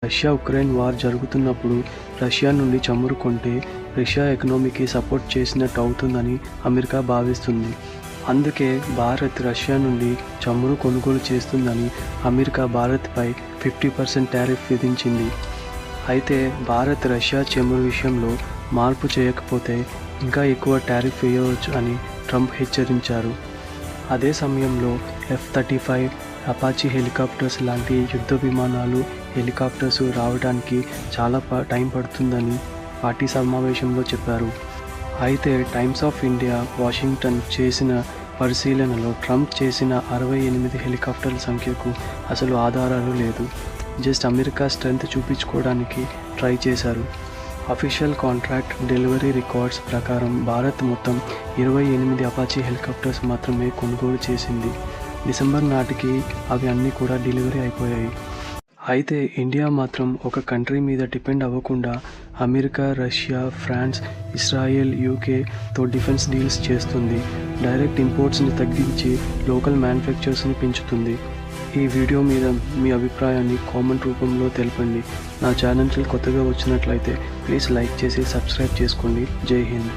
Russia Ukraine war జరుగుతున్నప్పుడు Russia నుండి చమురు కొంటే రష్యా ఎకనామీకి సపోర్ట్ చేసినట్టు అవుతుందని అమెరికా భావిస్తుంది. అందుకే భారత్ రష్యా నుండి చమురు కొనుగోలు చేస్తుందని అమెరికా భారత్పై 50% టారిఫ్ విధించింది. అయితే భారత్ రష్యా చమురు విషయంలో మార్పు చేయకపోతే ఇంకా ఎక్కువ టారిఫ్ వేయవచ్చు అని ట్రంప్ హెచ్చరించారు. అదే సమయంలో F-35 అపాచీ హెలికాప్టర్స్ లాంటి యుద్ధ విమానాలు, హెలికాప్టర్స్ రావడానికి చాలా టైం పడుతుందని పార్టీ సమావేశంలో చెప్పారు. అయితే టైమ్స్ ఆఫ్ ఇండియా వాషింగ్టన్ చేసిన పరిశీలనలో ట్రంప్ చేసిన 68 హెలికాప్టర్ల సంఖ్యకు అసలు ఆధారాలు లేదు. జస్ట్ అమెరికా స్ట్రెంత్ చూపించుకోవడానికి ట్రై చేశారు. అఫీషియల్ కాంట్రాక్ట్ డెలివరీ రికార్డ్స్ ప్రకారం భారత్ మొత్తం 28 అపాచీ హెలికాప్టర్స్ మాత్రమే కొనుగోలు చేసింది. డిసెంబర్ నాటికి అవి అన్నీ కూడా డెలివరీ అయిపోయాయి. అయితే ఇండియా మాత్రం ఒక కంట్రీ మీద డిపెండ్ అవ్వకుండా అమెరికా, రష్యా, ఫ్రాన్స్, ఇజ్రాయెల్, యూకేతో డిఫెన్స్ డీల్స్ చేస్తుంది. డైరెక్ట్ ఇంపోర్ట్స్ని తగ్గించి లోకల్ మ్యానుఫ్యాక్చర్స్ని పెంచుతుంది. ఈ వీడియో మీద మీ అభిప్రాయాన్ని కామెంట్ రూపంలో తెలపండి. నా ఛానల్కి కొత్తగా వచ్చినట్లయితే ప్లీజ్ లైక్ చేసి సబ్స్క్రైబ్ చేసుకోండి. జై హింద్.